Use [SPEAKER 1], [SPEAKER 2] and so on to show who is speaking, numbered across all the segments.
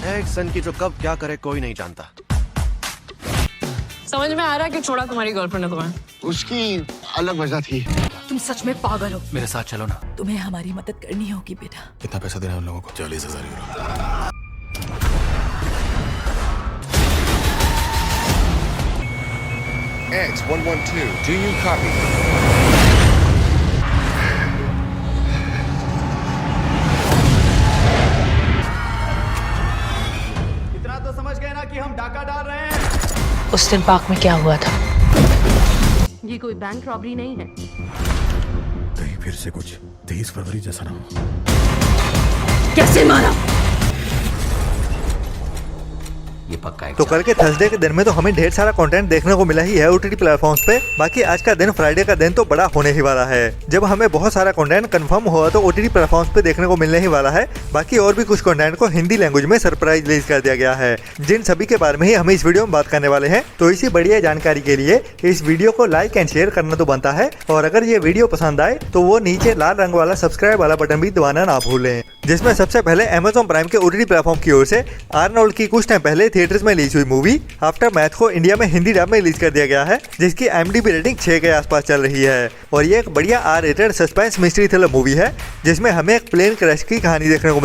[SPEAKER 1] है एक सन की जो कब क्या करे कोई नहीं जानता।
[SPEAKER 2] समझ में आ रहा है कि छोड़ा तुम्हारी गर्लफ्रेंड ने तुम्हें?
[SPEAKER 3] उसकी अलग वजह थी।
[SPEAKER 4] तुम सच में पागल हो।
[SPEAKER 1] मेरे साथ चलो ना।
[SPEAKER 4] तुम्हें हमारी मदद करनी होगी बेटा।
[SPEAKER 3] कितना पैसा देना है उन लोगों को? 40,000 euro.
[SPEAKER 5] X112, do you copy?
[SPEAKER 6] इतना तो समझ गए ना कि हम डाका डाल रहे हैं।
[SPEAKER 4] उस दिन पार्क में क्या हुआ था?
[SPEAKER 7] ये कोई बैंक रॉबरी नहीं है।
[SPEAKER 3] कहीं फिर से कुछ 23 फरवरी जैसा ना हो।
[SPEAKER 4] कैसे मारा?
[SPEAKER 1] ये पक्का
[SPEAKER 8] तो कल के थर्सडे के दिन में तो हमें ढेर सारा कंटेंट देखने को मिला ही है ओटीटी प्लेटफॉर्म्स पे। बाकी आज का दिन फ्राइडे का दिन तो बड़ा होने ही वाला है, जब हमें बहुत सारा कंटेंट कंफर्म हुआ तो ओटीटी प्लेटफॉर्म्स पे देखने को मिलने ही वाला है। बाकी और भी कुछ कंटेंट को हिंदी लैंग्वेज में सरप्राइज रिलीज कर दिया गया है, जिन सभी के बारे में ही हम इस वीडियो में बात करने वाले हैं। तो इसी बढ़िया जानकारी के लिए इस वीडियो को लाइक एंड शेयर करना तो बनता है, और अगर ये वीडियो पसंद आए तो वो नीचे लाल रंग वाला सब्सक्राइब वाला बटन भी दबाना ना भूलें। जिसमें सबसे पहले अमेजॉन प्राइम के ओटीटी प्लेटफॉर्म की ओर से आर्नोल्ड की कुछ टाइम पहले थिएटर्स में रिलीज हुई मूवी आफ्टर मैथ को इंडिया में हिंदी डब में रिलीज कर दिया गया है, जिसकी IMDb रेटिंग 6 के आसपास चल रही है। और ये एक बढ़िया R rated suspense mystery thriller movie है, जिसमें हमें एक प्लेन क्रैश की कहानी देखने को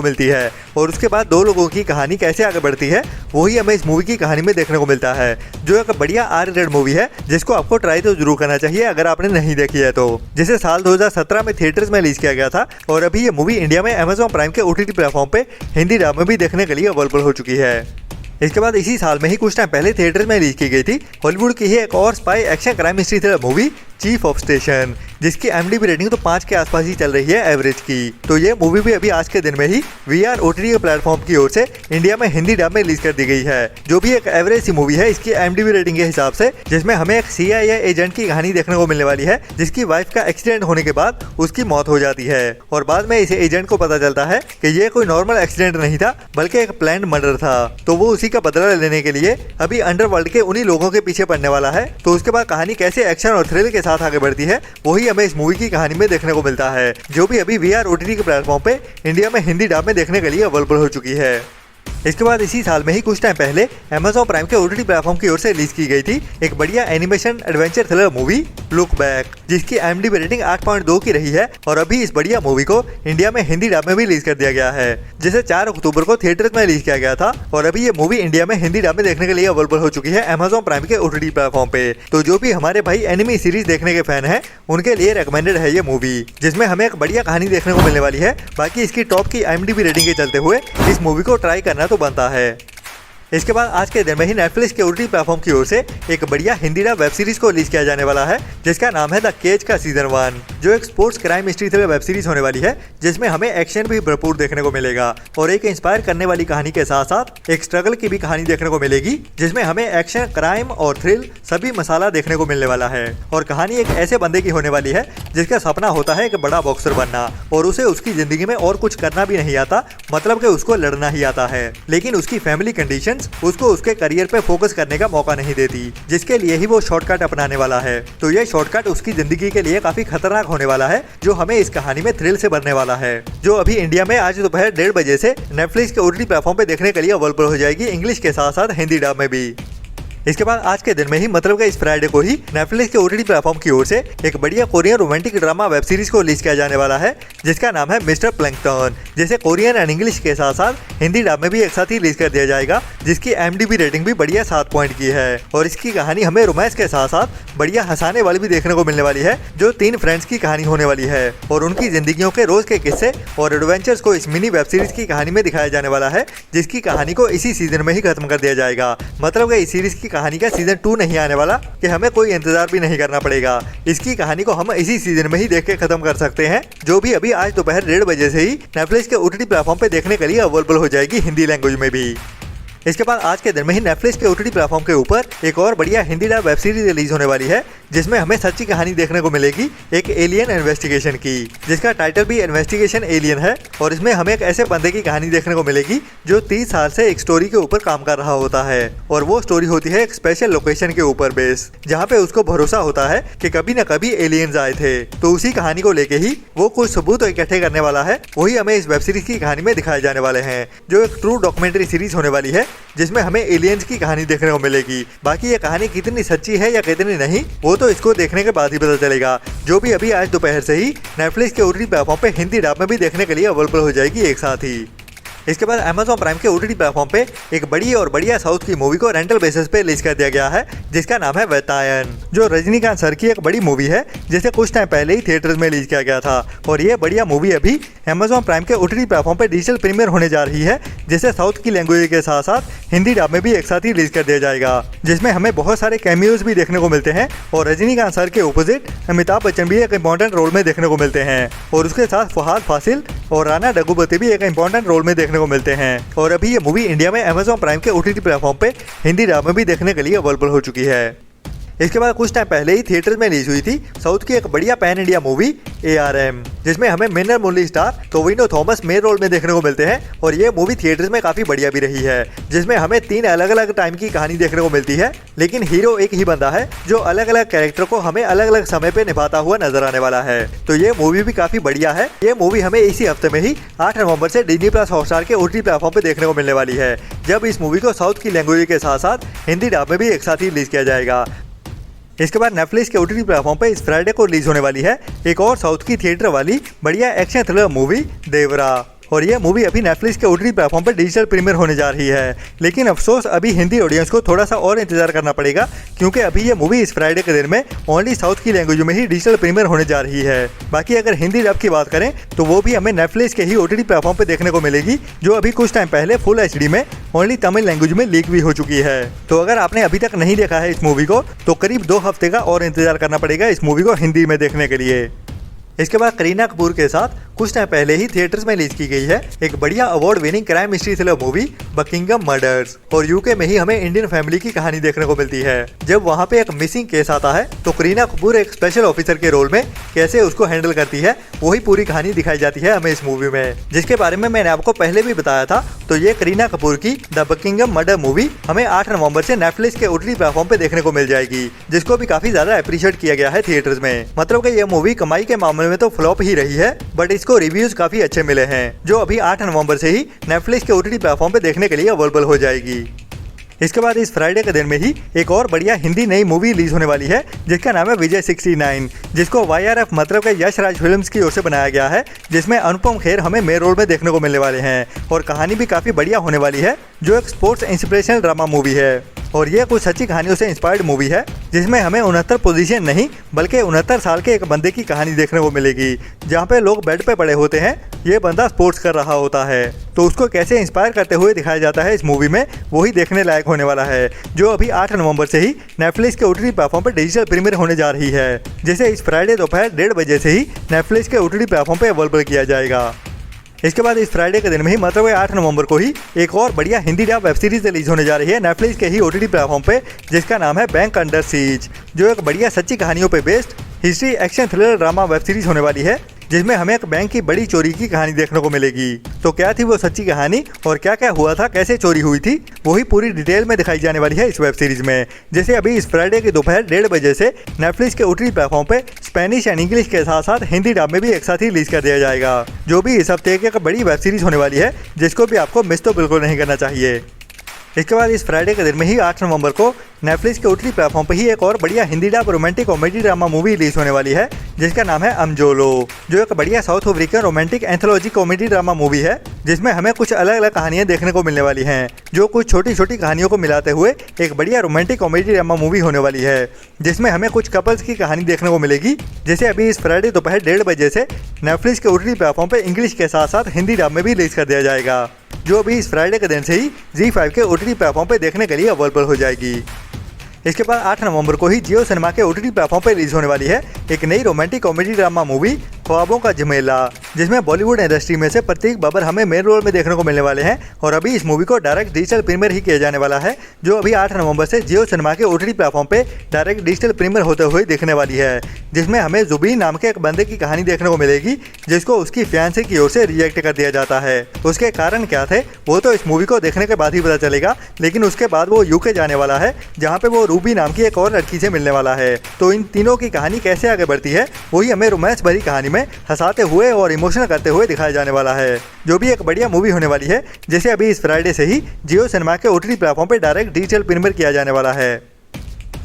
[SPEAKER 8] मिलती है और उसके बाद दो लोगों की कहानी कैसे आगे बढ़ती है वही हमें इस मूवी की कहानी में देखने को मिलता है, जो एक बढ़िया R रेटेड मूवी है जिसको आपको ट्राई तो जरूर करना चाहिए अगर आपने नहीं देखी है तो। जिसे साल 2017 में थिएटर्स में रिलीज किया गया था और अभी ये मूवी इंडिया में अमेजॉन प्राइम के ओटीटी प्लेटफॉर्म पे हिंदी डब में भी देखने के लिए अवेलेबल हो चुकी है। इसके बाद इसी साल में ही कुछ टाइम पहले थिएटर में रिलीज की गई थी हॉलीवुड की ही एक और spy action crime mystery thriller movie chief of station, जिसकी IMDb रेटिंग तो 5 के आसपास ही चल रही है एवरेज की। तो ये मूवी भी अभी आज के दिन में ही VR OTT के प्लेटफॉर्म की ओर से इंडिया में हिंदी डब में रिलीज कर दी गई है, जो भी एक एवरेज सी मूवी है इसकी IMDb रेटिंग के हिसाब से, जिसमें हमें एक CIA एजेंट की कहानी देखने को मिलने वाली है, जिसकी वाइफ का एक्सीडेंट होने के बाद उसकी मौत हो जाती है और बाद में इस एजेंट को पता चलता है कि ये कोई नॉर्मल एक्सीडेंट नहीं था बल्कि एक प्लान्ड मर्डर था। तो वो उसी का बदला लेने के लिए अभी अंडरवर्ल्ड के उन्हीं लोगों के पीछे पड़ने वाला है। तो उसके बाद कहानी कैसे एक्शन और थ्रिल के साथ आगे बढ़ती है वही हमें इस मूवी की कहानी में देखने को मिलता है, जो भी अभी VR OTT के प्लेटफॉर्म पे इंडिया में हिंदी डब में देखने के लिए अवेलेबल हो चुकी है। इसके बाद इसी साल में ही कुछ टाइम पहले अमेजॉन प्राइम के OTT प्लेटफॉर्म की ओर से रिलीज की गई थी एक बढ़िया animation adventure thriller movie look back, जिसकी IMDb रेटिंग 8.2 की रही है और अभी इस बढ़िया मूवी को इंडिया में हिंदी डब में भी रिलीज कर दिया गया है, जिसे 4 अक्टूबर को थिएटर्स में रिलीज किया गया था और अभी ये मूवी इंडिया में हिंदी डब में देखने के लिए अवेलेबल हो चुकी है अमेजॉन प्राइम के OTT प्लेटफॉर्म पे। तो जो भी हमारे भाई एनिमी सीरीज देखने के फैन है उनके लिए रिकमेंडेड है ये मूवी, जिसमें हमें एक बढ़िया कहानी देखने को मिलने वाली है। बाकी इसकी टॉप की IMDb रेटिंग के चलते हुए इस मूवी को ट्राई करना तो बनता है। इसके बाद आज के दिन में ही नेटफ्लिक्स के OTT प्लेटफॉर्म की ओर से एक बढ़िया हिंदी डब वेब सीरीज को रिलीज किया जाने वाला है, जिसका नाम है द केज का सीजन 1, जो एक sports crime mystery thriller web series होने वाली है, जिसमें हमें एक्शन भी भरपूर देखने को मिलेगा और एक इंस्पायर करने वाली कहानी के साथ साथ एक स्ट्रगल की भी कहानी देखने को मिलेगी, जिसमें हमें एक्शन क्राइम और थ्रिल सभी मसाला देखने को मिलने वाला है। और कहानी एक ऐसे बंदे की होने वाली है जिसका सपना होता है एक बड़ा बॉक्सर बनना और उसे उसकी जिंदगी में और कुछ करना भी नहीं आता, मतलब कि उसको लड़ना ही आता है, लेकिन उसकी फैमिली कंडीशंस उसको उसके करियर पे फोकस करने का मौका नहीं देती, जिसके लिए ही वो शॉर्टकट अपनाने वाला है। तो ये शॉर्टकट उसकी जिंदगी के लिए काफी खतरनाक होने वाला है, जो हमें इस कहानी में थ्रिल से भरने वाला है, जो अभी इंडिया में आज दोपहर 1:30 बजे से नेटफ्लिक्स के OTT प्लेटफॉर्म पे देखने के लिए अवेलेबल हो जाएगी, इंग्लिश के साथ साथ हिंदी डब में भी। इसके बाद आज के दिन में ही मतलब कि इस फ्राइडे को ही नेटफ्लिक्स के OTT प्लेटफॉर्म की ओर से एक बढ़िया Korean romantic drama web series को रिलीज किया जाने वाला है, जिसका नाम है मिस्टर प्लैंकटन, जिसे कोरियन एंड इंग्लिश के साथ साथ हिंदी डब में भी एक साथ ही रिलीज कर दिया जाएगा, जिसकी IMDb रेटिंग भी बढ़िया 7 पॉइंट की है। और इसकी कहानी हमें रोमांस के साथ साथ बढ़िया हंसाने वाली भी देखने को मिलने वाली है, जो 3 फ्रेंड्स की कहानी होने वाली है और उनकी जिंदगियों के रोज के किस्से और एडवेंचर्स को इस मिनी वेब सीरीज की कहानी में दिखाया जाने वाला है, जिसकी कहानी को इसी सीजन में ही खत्म कर दिया जाएगा। मतलब कि इस सीरीज की कहानी का सीजन 2 नहीं आने वाला, कि हमें कोई इंतजार भी नहीं करना पड़ेगा। इसकी कहानी को हम इसी सीजन में ही देख के खत्म कर सकते हैं, जो भी अभी आज दोपहर 1:30 बजे से ही नेटफ्लिक्स के OTT प्लेटफॉर्म पे देखने के लिए अवेलेबल हो जाएगी हिंदी लैंग्वेज में भी। इसके बाद आज के दिन में ही नेटफ्लिक्स के ओटीटी प्लेटफॉर्म के ऊपर एक और बढ़िया Hindi dub web series release होने वाली है, जिसमें हमें सच्ची कहानी देखने को मिलेगी एक एलियन इन्वेस्टिगेशन की, जिसका टाइटल भी इन्वेस्टिगेशन एलियन है। और इसमें हमें एक ऐसे बंदे की कहानी देखने को मिलेगी जो 30 साल से एक स्टोरी के ऊपर काम कर रहा होता है, और वो स्टोरी होती है एक स्पेशल लोकेशन के ऊपर बेस, जहाँ पे उसको भरोसा होता है कि कभी न कभी एलियंस आए थे। तो उसी कहानी को लेके ही वो कुछ सबूत इकट्ठे करने वाला है, वही हमें इस वेब सीरीज की कहानी में दिखाए जाने वाले हैं, जो एक ट्रू डॉक्यूमेंट्री सीरीज होने वाली है, जिसमें हमें एलियंस की कहानी देखने को मिलेगी। बाकी ये कहानी कितनी सच्ची है या कितनी नहीं, वो तो इसको देखने के बाद ही पता चलेगा, जो भी अभी आज दोपहर से ही नेटफ्लिक्स के ओटीटी प्लेटफॉर्म पे हिंदी डब में भी देखने के लिए अवेलेबल हो जाएगी एक साथ ही। इसके बाद Amazon प्राइम के ओटीटी प्लेटफॉर्म पे एक बड़ी और बढ़िया साउथ की मूवी को रेंटल बेसिस पे रिलीज कर दिया गया है, जिसका नाम है वेतायन, जो रजनीकांत सर की एक बड़ी मूवी है, जिसे कुछ टाइम पहले ही थिएटर्स में रिलीज किया गया था। और ये बढ़िया मूवी अभी Amazon प्राइम के ओटीटी प्लेटफॉर्म पे डिजिटल प्रीमियर होने जा रही है, जिसे साउथ की लैंग्वेज के साथ साथ हिंदी डब में भी एक साथ ही रिलीज कर दिया जाएगा, जिसमें हमें बहुत सारे कैमियोज भी देखने को मिलते हैं। और रजनीकांत सर के ऑपोजिट अमिताभ बच्चन भी एक इंपॉर्टेंट रोल में देखने को मिलते हैं, और उसके साथ फहाद फासिल और राणा डग्गुबाती भी एक इंपॉर्टेंट रोल में देखने को मिलते हैं। और अभी ये मूवी इंडिया में Amazon प्राइम के ओटीटी प्लेटफॉर्म पे हिंदी डब में भी देखने के लिए अवेलेबल हो चुकी है। इसके बाद कुछ टाइम पहले ही थिएटर्स में रिलीज हुई थी साउथ की एक बढ़िया पैन इंडिया मूवी ARM, जिसमें हमें Minnal Murali star Tovino Thomas main role में देखने को मिलते हैं। और ये मूवी थिएटर्स में काफी बढ़िया भी रही है, जिसमें हमें 3 अलग अलग टाइम की कहानी देखने को मिलती है, लेकिन हीरो एक ही बंदा है जो अलग अलग कैरेक्टर को हमें अलग अलग समय पे निभाता हुआ नजर आने वाला है। तो ये मूवी भी काफी बढ़िया है। ये मूवी हमें इसी हफ्ते में ही 8 नवंबर से Disney+ हॉटस्टार के ओटीटी प्लेटफॉर्म पे देखने को मिलने वाली है, जब इस मूवी को साउथ की लैंग्वेज के साथ साथ हिंदी डब में भी एक साथ ही रिलीज किया जाएगा। इसके बाद नेटफ्लिक्स के ओटीटी प्लेटफॉर्म पे इस फ्राइडे को रिलीज होने वाली है एक और साउथ की थिएटर वाली बढ़िया एक्शन थ्रिलर मूवी देवरा। और ये मूवी अभी नेटफ्लिक्स के ओटीटी प्लेटफॉर्म पर डिजिटल प्रीमियर होने जा रही है, लेकिन अफसोस अभी हिंदी ऑडियंस को थोड़ा सा और इंतजार करना पड़ेगा, क्योंकि अभी ये मूवी इस फ्राइडे के दिन में ओनली साउथ की लैंग्वेज में ही डिजिटल प्रीमियर होने जा रही है। बाकी अगर हिंदी डब की बात करें तो वो भी हमें नेटफ्लिक्स के ही ओटीटी प्लेटफॉर्म पर देखने को मिलेगी, जो अभी कुछ टाइम पहले फुल HD में ओनली तमिल लैंग्वेज में लीक भी हो चुकी है। तो अगर आपने अभी तक नहीं देखा है इस मूवी को, तो करीब 2 हफ्ते का और इंतजार करना पड़ेगा इस मूवी को हिंदी में देखने के लिए। इसके बाद करीना कपूर के साथ कुछ टाइम पहले ही थिएटर्स में रिलीज की गई है एक बढ़िया award winning crime mystery thriller movie Buckingham murders. और यूके में ही हमें इंडियन फैमिली की कहानी देखने को मिलती है, जब वहाँ पे एक मिसिंग केस आता है तो करीना कपूर एक स्पेशल ऑफिसर के रोल में कैसे उसको हैंडल करती है, वही पूरी कहानी दिखाई जाती है हमें इस मूवी में, जिसके बारे में मैंने आपको पहले भी बताया था। तो ये करीना कपूर की द बकिंगम मर्डर मूवी हमें 8 नवंबर से नेटफ्लिक्स के ओटीटी प्लेटफॉर्म पे देखने को मिल जाएगी, जिसको भी काफी ज्यादा अप्रिशिएट किया गया है थिएटर्स में। मतलब कि ये मूवी कमाई के मामले में तो फ्लॉप ही रही है, बट इसको रिव्यूज काफी अच्छे मिले हैं, जो अभी 8 नवंबर से ही नेटफ्लिक्स के ओटीटी प्लेटफॉर्म पे देखने के लिए अवेलेबल हो जाएगी। इसके बाद इस फ्राइडे के दिन में ही एक और बढ़िया हिंदी नई मूवी रिलीज होने वाली है, जिसका नाम है विजय 69, जिसको YRF मतलब के यश राज फिल्म्स की ओर से बनाया गया है, जिसमें अनुपम खेर हमें मेन रोल में देखने को मिलने वाले हैं। और कहानी भी काफी बढ़िया होने वाली है, जो एक स्पोर्ट्स इंस्पिरेशनल ड्रामा मूवी है। और ये कुछ सच्ची कहानियों से इंस्पायर्ड मूवी है, जिसमें हमें 69 पोजीशन नहीं बल्कि 69 साल के एक बंदे की कहानी देखने को मिलेगी, जहाँ पे लोग बेड पे पड़े होते हैं, ये बंदा स्पोर्ट्स कर रहा होता है, तो उसको कैसे इंस्पायर करते हुए दिखाया जाता है इस मूवी में, वही देखने लायक होने वाला है, जो अभी 8 नवंबर से ही नेटफ्लिक्स के ओटीटी प्लेटफॉर्म पर डिजिटल प्रीमियर होने जा रही है, जिसे इस फ्राइडे दोपहर 1:30 बजे से ही नेटफ्लिक्स के ओटीटी प्लेटफॉर्म पर अवेलेबल किया जाएगा। इसके बाद इस फ्राइडे के दिन में ही मतलब 8 नवंबर को ही एक और बढ़िया Hindi dub web series release होने जा रही है नेटफ्लिक्स के ही ओटीटी प्लेटफॉर्म पे, जिसका नाम है बैंक अंडर सीज, जो एक बढ़िया सच्ची कहानियों पे based history action thriller drama web series होने वाली है, जिसमें हमें एक बैंक की बड़ी चोरी की कहानी देखने को मिलेगी। तो क्या थी वो सच्ची कहानी और क्या क्या हुआ था, कैसे चोरी हुई थी, वही पूरी डिटेल में दिखाई जाने वाली है इस वेब सीरीज में, जैसे अभी इस फ्राइडे की दोपहर 1:30 बजे से नेटफ्लिक्स के ओटीटी प्लेटफॉर्म पे स्पेनिश एंड इंग्लिश के साथ साथ हिंदी डब में भी एक साथ ही रिलीज कर दिया जाएगा, जो भी इस हफ्ते की एक बड़ी वेब सीरीज होने वाली है, जिसको भी आपको मिस तो बिल्कुल नहीं करना चाहिए। इसके बाद इस फ्राइडे के दिन में ही 8 नवंबर को नेटफ्लिक्स के ओटीटी प्लेटफॉर्म पर ही एक और बढ़िया Hindi dub romantic comedy drama movie release होने वाली है, जिसका नाम है अमजोलो, जो एक बढ़िया south African romantic anthology comedy drama movie है, जिसमें हमें कुछ अलग अलग कहानियां देखने को मिलने वाली हैं, जो कुछ छोटी छोटी कहानियों को मिलाते हुए एक बढ़िया रोमांटिक कॉमेडी ड्रामा मूवी होने वाली है, जिसमें हमें कुछ कपल्स की कहानी देखने को मिलेगी, जैसे अभी इस फ्राइडे दोपहर 1:30 बजे से नेटफ्लिक्स के ओटीटी प्लेटफॉर्म पर इंग्लिश के साथ साथ हिंदी डब में भी रिलीज कर दिया जाएगा, जो अभी इस फ्राइडे के दिन से ही ZEE5 के ओटीटी प्लेटफॉर्म पर देखने के लिए अवेलेबल हो जाएगी। इसके बाद 8 नवंबर को ही जियो सिनेमा के ओटीटी प्लेटफॉर्म पर रिलीज होने वाली है एक नई रोमांटिक कॉमेडी ड्रामा मूवी ख्वाबों का झमेला, जिसमें बॉलीवुड इंडस्ट्री में से प्रतीक बब्बर हमें मेन रोल में देखने को मिलने वाले हैं। और अभी इस मूवी को डायरेक्ट डिजिटल प्रीमियर ही किया जाने वाला है, जो अभी 8 नवंबर से जियो सिनेमा के OTT प्लेटफॉर्म पे डायरेक्ट डिजिटल प्रीमियर होते हुए दिखने वाली है, जिसमें हमें जुबीन नाम के एक बंदे की कहानी देखने को मिलेगी, जिसको उसकी फियांसे की ओर से रिजेक्ट कर दिया जाता है। उसके कारण क्या थे वो तो इस मूवी को देखने के बाद ही पता चलेगा, लेकिन उसके बाद वो यूके जाने वाला है, जहाँ पे वो रूबी नाम की एक और लड़की से मिलने वाला है। तो इन तीनों की कहानी कैसे आगे बढ़ती है वही हमें रोमांस भरी कहानी में हंसाते हुए और इमोशनल करते हुए दिखाया जाने वाला है, जो भी एक बढ़िया मूवी होने वाली है, जिसे अभी इस फ्राइडे से ही जियो सिनेमा के OTT प्लेटफॉर्म पे डायरेक्ट डिजिटल प्रीमियर किया जाने वाला है।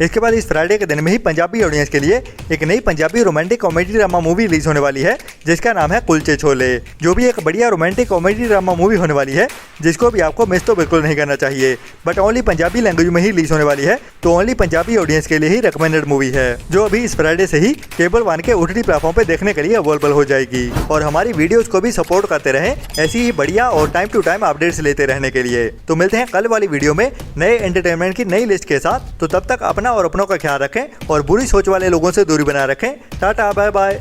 [SPEAKER 8] इसके बाद इस फ्राइडे के दिन में ही पंजाबी ऑडियंस के लिए एक नई Punjabi romantic comedy drama movie release होने वाली है, जिसका नाम है कुलचे छोले, जो भी एक बढ़िया रोमांटिक कॉमेडी ड्रामा मूवी होने वाली है, जिसको भी आपको मिस तो बिल्कुल नहीं करना चाहिए। बट ओनली पंजाबी लैंग्वेज में ही रिलीज होने वाली है, तो ओनली पंजाबी ऑडियंस के लिए ही रिकमेंडेड मूवी है, जो अभी इस फ्राइडे से ही केबल 1 के OTT प्लेटफॉर्म पे देखने के लिए अवेलेबल हो जाएगी। और हमारी वीडियोस को भी सपोर्ट करते रहें ऐसी ही बढ़िया और टाइम टू टाइम अपडेट्स लेते रहने के लिए। तो मिलते हैं कल वाली वीडियो में नए एंटरटेनमेंट की नई लिस्ट के साथ। तो तब तक अपना और अपनों का ख्याल रखें और बुरी सोच वाले लोगों से दूरी बनाए रखें। Tata, bye bye.